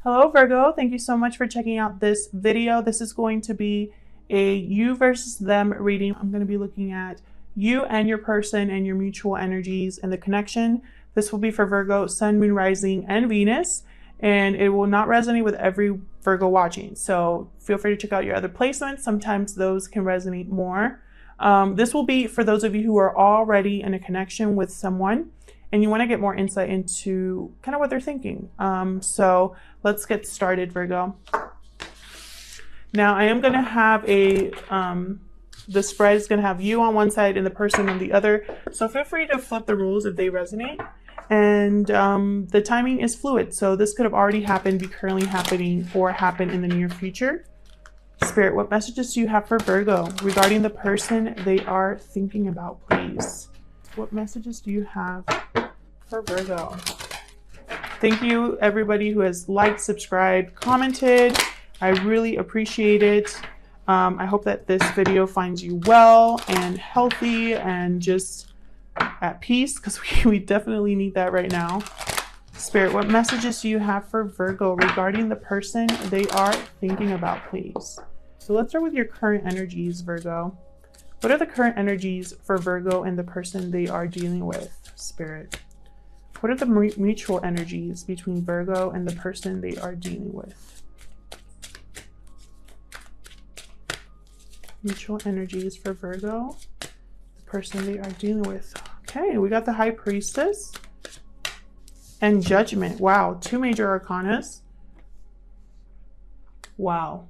Hello Virgo, thank you so much for checking out this video. This is going to be a you versus them reading. I'm going to be looking at you and your person and your mutual energies and the connection. This will be for Virgo, Sun, Moon, Rising, and Venus, and it will not resonate with every Virgo watching. So feel free to check out your other placements. Sometimes those can resonate more. This will be for those of you who are already in a connection with someone and you want to get more insight into kind of what they're thinking. So let's get started, Virgo. Now I am going to have the spread is going to have you on one side and the person on the other. So feel free to flip the rules if they resonate. And the timing is fluid. So this could have already happened, be currently happening, or happen in the near future. Spirit, what messages do you have for Virgo regarding the person they are thinking about, please? What messages do you have for Virgo? Thank you, everybody who has liked, subscribed, commented. I really appreciate it. I hope that this video finds you well and healthy and just at peace, because we definitely need that right now. Spirit, what messages do you have for Virgo regarding the person they are thinking about, please? So let's start with your current energies, Virgo. What are the current energies for Virgo and the person they are dealing with, Spirit? What are the mutual energies between Virgo and the person they are dealing with? Mutual energies for Virgo, the person they are dealing with. Okay, we got the High Priestess and Judgment. Wow, two major arcanas. Wow.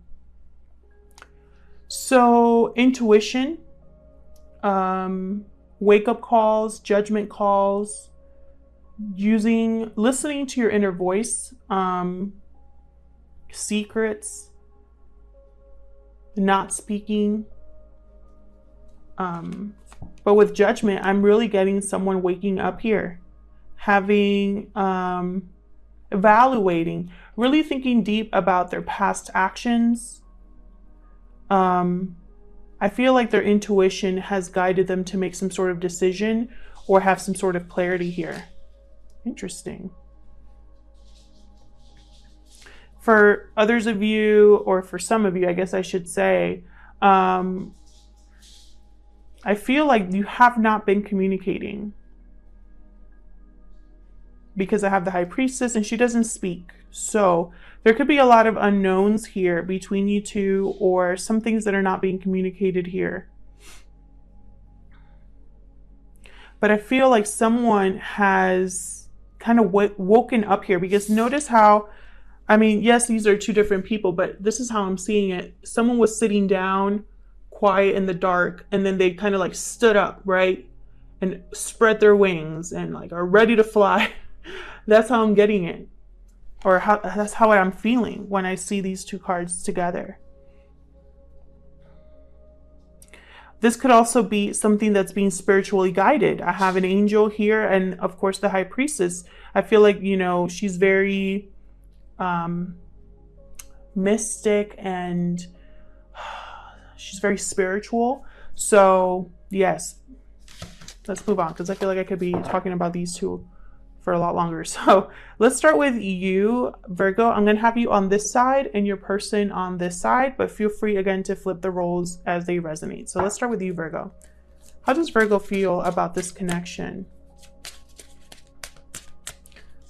So intuition, wake-up calls, judgment calls, listening to your inner voice, secrets, not speaking. But with Judgment, I'm really getting someone waking up here, having, evaluating, really thinking deep about their past actions. I feel like their intuition has guided them to make some sort of decision or have some sort of clarity here. Interesting. For others of you, or for some of you, I guess I should say, I feel like you have not been communicating, because I have the High Priestess and she doesn't speak. So there could be a lot of unknowns here between you two, or some things that are not being communicated here. But I feel like someone has kind of woken up here, because notice how, I mean, yes, these are two different people, but this is how I'm seeing it. Someone was sitting down, quiet in the dark, and then they kind of like stood up, right? And spread their wings and like are ready to fly. That's how I'm getting it. Or that's how I'm feeling when I see these two cards together. This could also be something that's being spiritually guided. I have an angel here, and of course the High Priestess. I feel like, you know, she's very mystic, and she's very spiritual. So yes, let's move on, because I feel like I could be talking about these two for a lot longer. So let's start with you, Virgo. I'm going to have you on this side and your person on this side, but feel free again to flip the roles as they resonate. So let's start with you, Virgo. How does Virgo feel about this connection?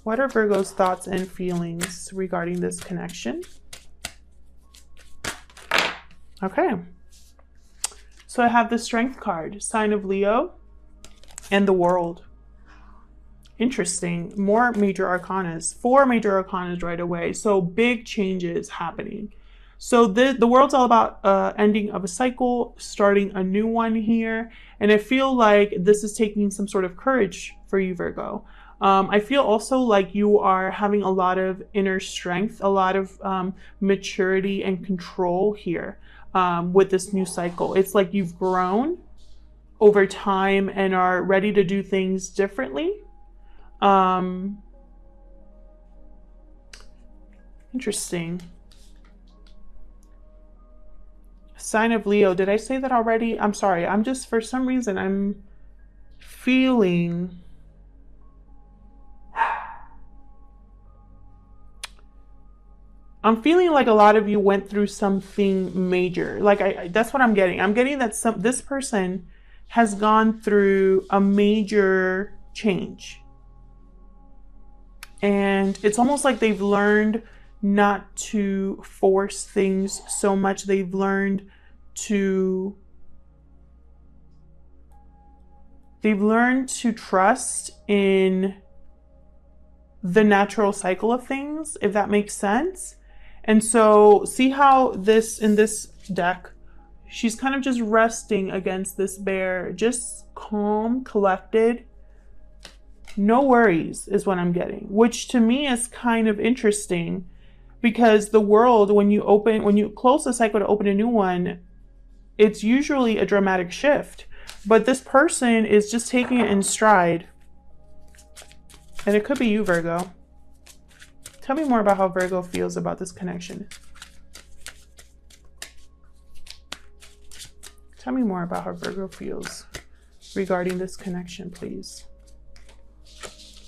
What are Virgo's thoughts and feelings regarding this connection? Okay. So I have the Strength card, sign of Leo, and the World. Interesting. More major arcanas, 4 major arcanas right away. So big changes happening. So the World's all about ending of a cycle, starting a new one here. And I feel like this is taking some sort of courage for you, Virgo. I feel also like you are having a lot of inner strength, a lot of maturity and control here with this new cycle. It's like you've grown over time and are ready to do things differently. Interesting. Sign of Leo. Did I say that already? I'm sorry. I'm just, for some reason, I'm feeling I'm feeling like a lot of you went through something major. Like that's what I'm getting. I'm getting that this person has gone through a major change. And it's almost like they've learned not to force things so much. They've learned to trust in the natural cycle of things, if that makes sense. And so see how this, in this deck, she's kind of just resting against this bear, just calm, collected. No worries is what I'm getting, which to me is kind of interesting, because the world, when you close a cycle to open a new one, it's usually a dramatic shift. But this person is just taking it in stride. And it could be you, Virgo. Tell me more about how Virgo feels about this connection. Tell me more about how Virgo feels regarding this connection, please.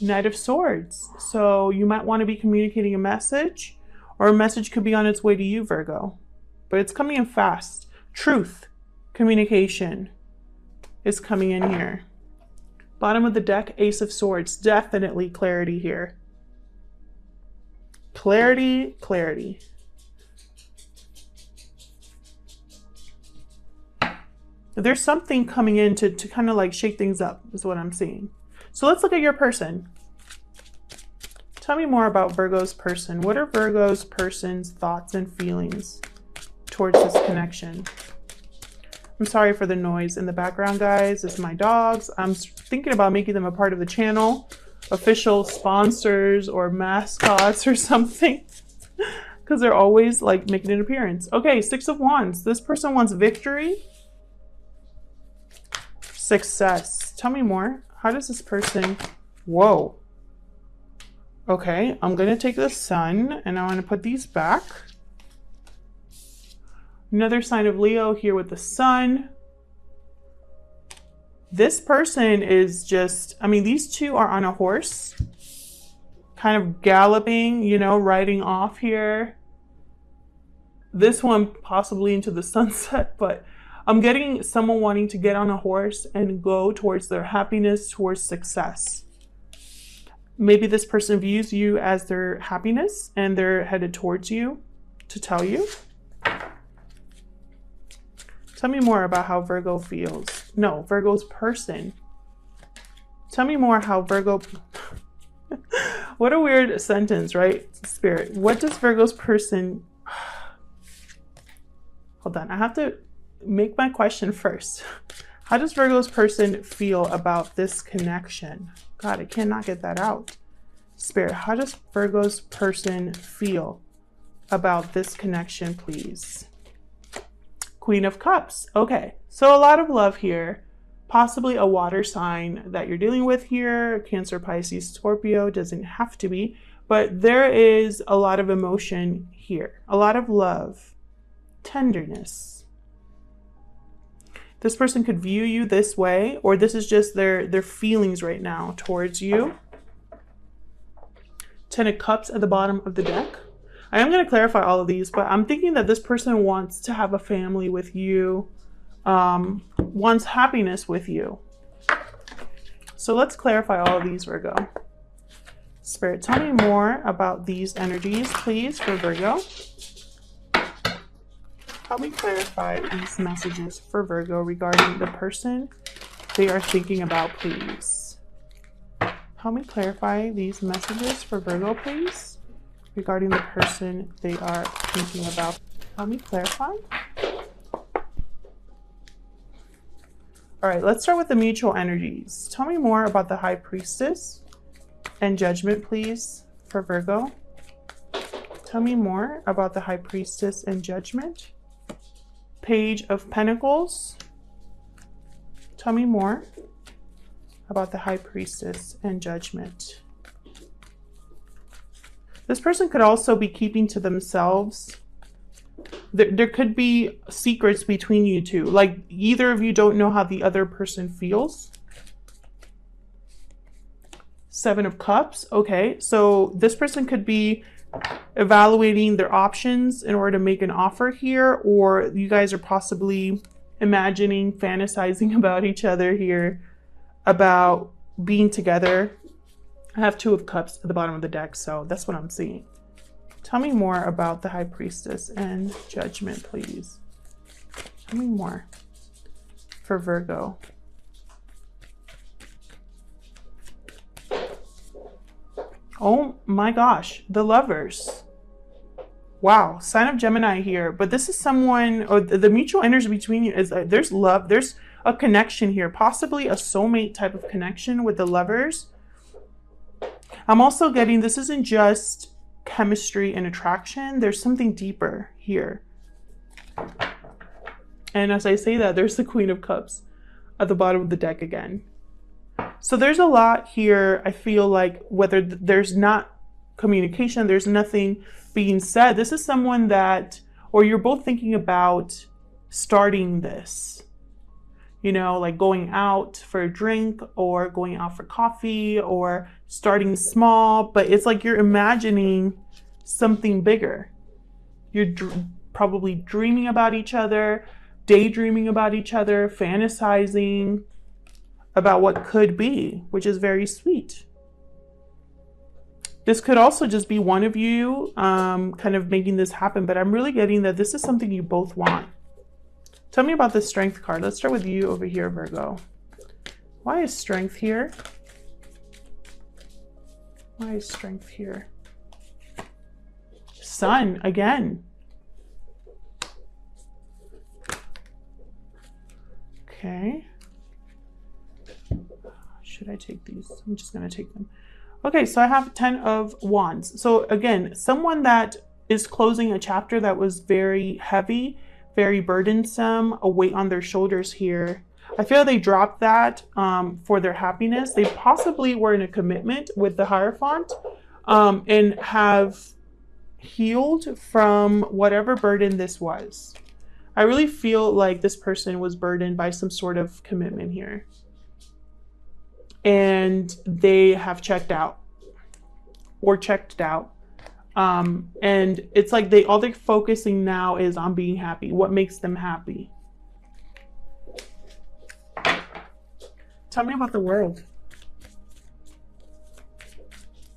Knight of Swords. So you might want to be communicating a message, or a message could be on its way to you, Virgo. But it's coming in fast. Truth, communication is coming in here. Bottom of the deck, Ace of Swords. Definitely clarity here. Clarity, clarity. There's something coming in to kind of like shake things up, is what I'm seeing. So let's look at your person. Tell me more about Virgo's person. What are Virgo's person's thoughts and feelings towards this connection? I'm sorry for the noise in the background, guys. It's my dogs. I'm thinking about making them a part of the channel, official sponsors or mascots or something, because they're always like making an appearance. Okay, Six of Wands. This person wants victory, success. Tell me more. How does this person... Whoa. Okay, I'm going to take the Sun and I want to put these back. Another sign of Leo here with the Sun. This person is just, I mean, these two are on a horse, kind of galloping, you know, riding off here. This one possibly into the sunset, but I'm getting someone wanting to get on a horse and go towards their happiness, towards success. Maybe this person views you as their happiness and they're headed towards you to tell you. Tell me more about how Virgo feels. No, Virgo's person. Tell me more how Virgo... What a weird sentence, right? Spirit. What does Virgo's person... Hold on, I have to make my question first. How does Virgo's person feel about this connection? God, I cannot get that out. Spirit, how does Virgo's person feel about this connection, please? Queen of Cups. Okay, so a lot of love here. Possibly a water sign that you're dealing with here. Cancer, Pisces, Scorpio. Doesn't have to be. But there is a lot of emotion here. A lot of love. Tenderness. This person could view you this way, or this is just their feelings right now towards you. Ten of Cups at the bottom of the deck. I am going to clarify all of these, but I'm thinking that this person wants to have a family with you, wants happiness with you. So let's clarify all of these, Virgo. Spirit, tell me more about these energies, please, for Virgo. Help me clarify these messages for Virgo regarding the person they are thinking about, please. Help me clarify these messages for Virgo, please, regarding the person they are thinking about. Help me clarify. All right, let's start with the mutual energies. Tell me more about the High Priestess and Judgment, please, for Virgo. Tell me more about the High Priestess and Judgment. Page of Pentacles. Tell me more about the High Priestess and Judgment. This person could also be keeping to themselves. There could be secrets between you two. Like either of you don't know how the other person feels. Seven of Cups. Okay, so this person could be evaluating their options in order to make an offer here, or you guys are possibly imagining, fantasizing about each other here, about being together. I have Two of Cups at the bottom of the deck, so that's what I'm seeing. Tell me more about the High Priestess and Judgment, please. Tell me more for Virgo. Oh my gosh, the Lovers. Wow, sign of Gemini here. But this is someone, or the mutual energy between you is there's love. There's a connection here, possibly a soulmate type of connection with the Lovers. I'm also getting this isn't just chemistry and attraction. There's something deeper here. And as I say that, there's the Queen of Cups at the bottom of the deck again. So there's a lot here. I feel like whether there's not communication, there's nothing being said. This is someone that, or you're both thinking about starting this, you know, like going out for a drink or going out for coffee or starting small, but it's like you're imagining something bigger. You're probably dreaming about each other, daydreaming about each other, fantasizing about what could be, which is very sweet. This could also just be one of you kind of making this happen, but I'm really getting that this is something you both want. Tell me about the Strength card. Let's start with you over here, Virgo. Why is Strength here? Why is Strength here? Sun, again. Okay. Should I take these? I'm just going to take them. Okay, so I have 10 of Wands. So again, someone that is closing a chapter that was very heavy, very burdensome, a weight on their shoulders here. I feel they dropped that for their happiness. They possibly were in a commitment with the Hierophant and have healed from whatever burden this was. I really feel like this person was burdened by some sort of commitment here. And they have checked out or checked out. And it's like all they're focusing now is on being happy. What makes them happy? Tell me about the World.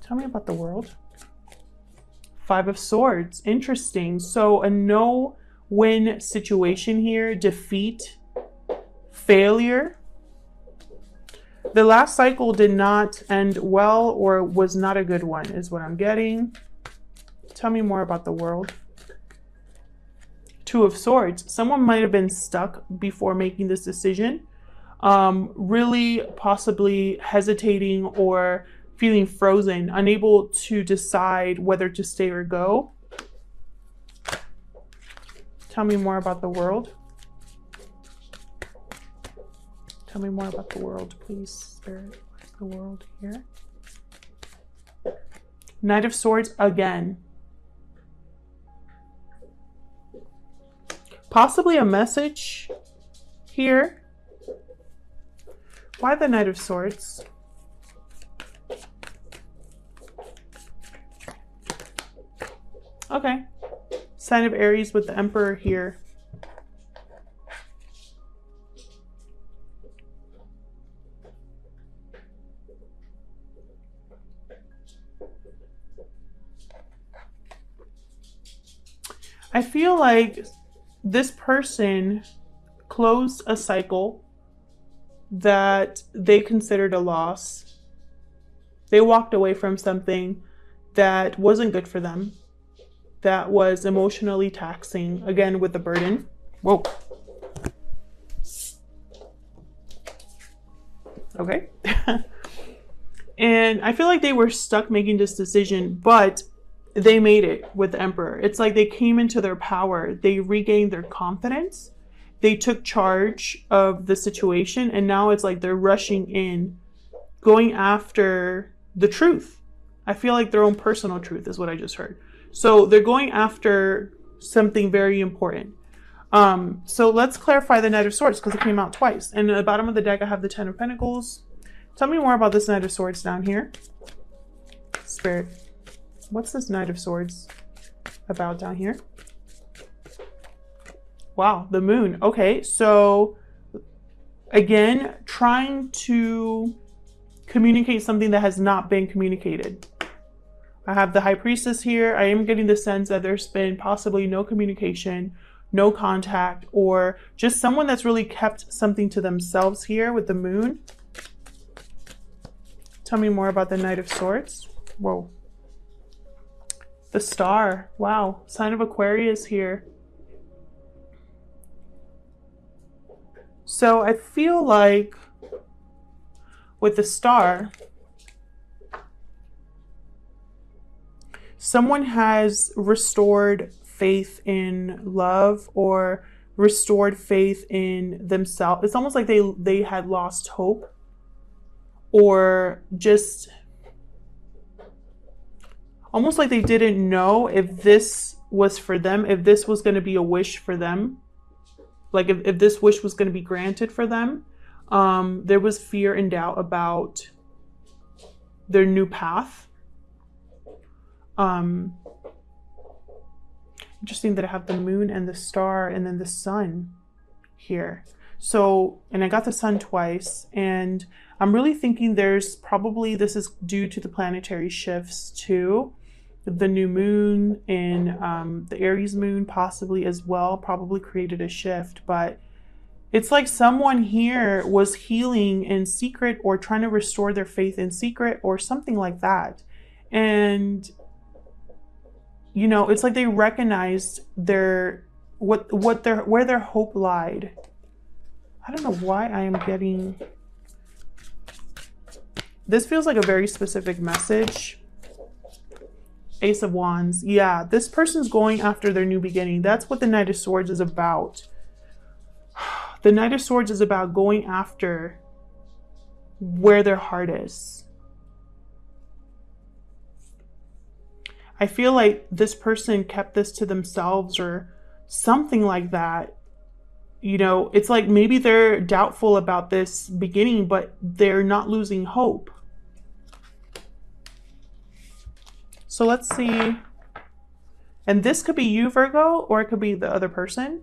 Tell me about the World. Five of Swords. Interesting. So a no-win situation here. Defeat. Failure. The last cycle did not end well or was not a good one is what I'm getting. Tell me more about the World. Two of Swords. Someone might have been stuck before making this decision. Really possibly hesitating or feeling frozen, unable to decide whether to stay or go. Tell me more about the World. Tell me more about the World, please, Spirit. What's the World here? Knight of Swords again. Possibly a message here. Why the Knight of Swords? Okay. Sign of Aries with the Emperor here. I feel like this person closed a cycle that they considered a loss. They walked away from something that wasn't good for them, that was emotionally taxing, again with the burden. Whoa. Okay. And I feel like they were stuck making this decision, but they made it with the Emperor. It's like they came into their power. They regained their confidence. They took charge of the situation. And now it's like they're rushing in, going after the truth. I feel like their own personal truth is what I just heard. So they're going after something very important. So let's clarify the Knight of Swords because it came out twice. And at the bottom of the deck, I have the 10 of Pentacles. Tell me more about this Knight of Swords down here. Spirit. What's this Knight of Swords about down here? Wow, the moon. Okay, so again, trying to communicate something that has not been communicated. I have the High Priestess here. I am getting the sense that there's been possibly no communication, no contact, or just someone that's really kept something to themselves here with the moon. Tell me more about the Knight of Swords. Whoa. The Star. Wow. Sign of Aquarius here. So I feel like with the Star, someone has restored faith in love or restored faith in themselves. It's almost like they had lost hope, or just almost like they didn't know if this was for them, if this was going to be a wish for them, like if this wish was going to be granted for them. There was fear and doubt about their new path. Interesting that I have the moon and the star and then the sun here. So, and I got the sun twice, and I'm really thinking there's probably, this is due to the planetary shifts too. The new moon and the Aries moon possibly as well probably created a shift, but it's like someone here was healing in secret or trying to restore their faith in secret or something like that. And you know, it's like they recognized where their hope lied. I don't know why I am getting, this feels like a very specific message. Ace of Wands. Yeah, this person's going after their new beginning. That's what the Knight of Swords is about. The Knight of Swords is about going after where their heart is. I feel like this person kept this to themselves or something like that. You know, it's like maybe they're doubtful about this beginning, but they're not losing hope. So let's see. And this could be you, Virgo, or it could be the other person.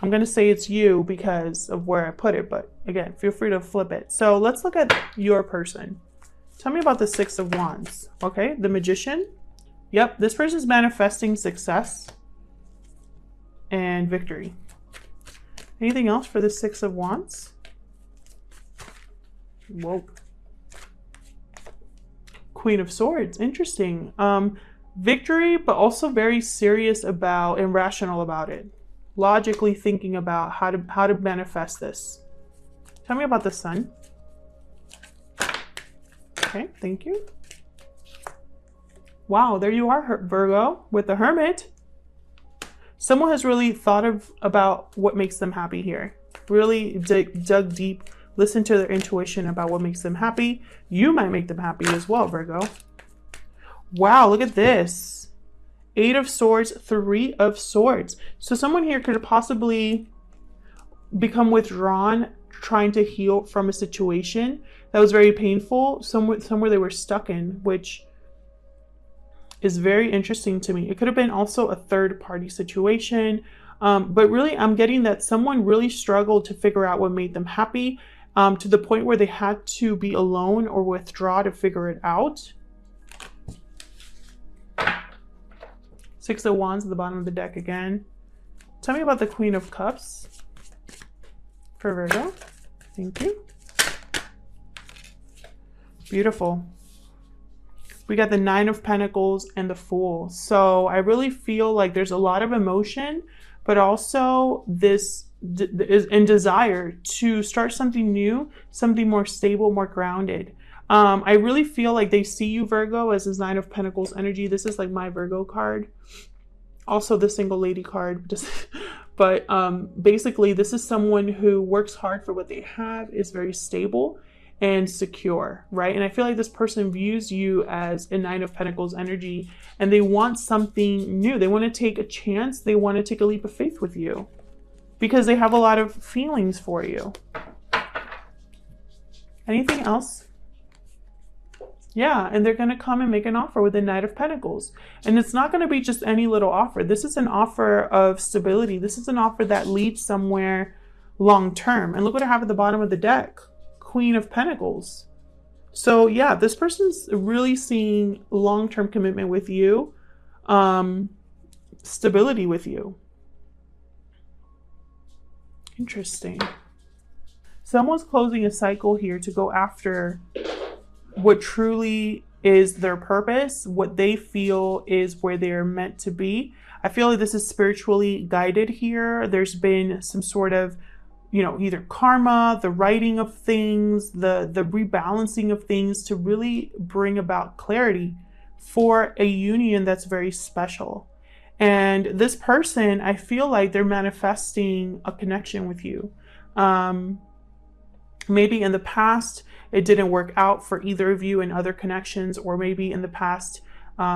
I'm going to say it's you because of where I put it, but again, feel free to flip it. So let's look at your person. Tell me about the Six of Wands. Okay, the Magician. Yep, this person's manifesting success and victory. Anything else for the Six of Wands? Whoa. Queen of Swords. Interesting. Victory, but also very serious about and rational about it. Logically thinking about how to manifest this. Tell me about the Sun. Okay, thank you. Wow, there you are, Virgo, with the Hermit. Someone has really thought about what makes them happy here. Really dug deep, listened to their intuition about what makes them happy. You might make them happy as well, Virgo. Wow, look at this. Eight of Swords, Three of Swords. So someone here could possibly become withdrawn, trying to heal from a situation that was very painful, somewhere they were stuck in, which is very interesting to me. It could have been also a third party situation, but really I'm getting that someone really struggled to figure out what made them happy, to the point where they had to be alone or withdraw to figure it out. Six of Wands at the bottom of the deck again. Tell me about the Queen of Cups for Virgo. Thank you. Beautiful. We got the Nine of Pentacles and the Fool. So I really feel like there's a lot of emotion, but also this desire to start something new, something more stable, more grounded. I really feel like they see you, Virgo, as this Nine of Pentacles energy. This is like my Virgo card. Also the Single Lady card. But basically, this is someone who works hard for what they have, is very stable and secure, right? And I feel like this person views you as a Nine of Pentacles energy, and they want something new. They want to take a chance. They want to take a leap of faith with you because they have a lot of feelings for you. Anything else? Yeah, and they're going to come and make an offer with the Knight of Pentacles. And it's not going to be just any little offer. This is an offer of stability. This is an offer that leads somewhere long term. And look what I have at the bottom of the deck. Queen of Pentacles. So yeah, this person's really seeing long-term commitment with you, stability with you. Interesting. Someone's closing a cycle here to go after what truly is their purpose, what they feel is where they're meant to be. I feel like this is spiritually guided here. There's been some sort of, you know, either karma, the writing of things, the rebalancing of things to really bring about clarity for a union that's very special. And this person, I feel like they're manifesting a connection with you. Maybe in the past, it didn't work out for either of you in other connections, or maybe in the past,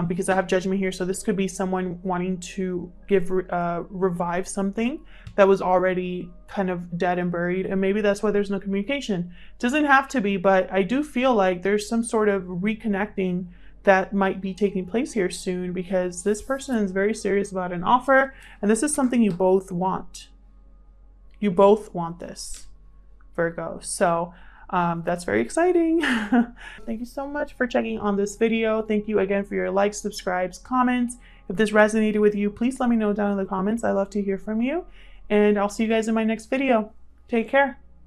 because I have judgment here. So this could be someone wanting to revive something that was already kind of dead and buried. And maybe that's why there's no communication. Doesn't have to be, but I do feel like there's some sort of reconnecting that might be taking place here soon, because this person is very serious about an offer. And this is something you both want. You both want this, Virgo. So that's very exciting. Thank you so much for checking on this video. Thank you again for your likes, subscribes, comments. If this resonated with you, please let me know down in the comments. I love to hear from you. And I'll see you guys in my next video. Take care.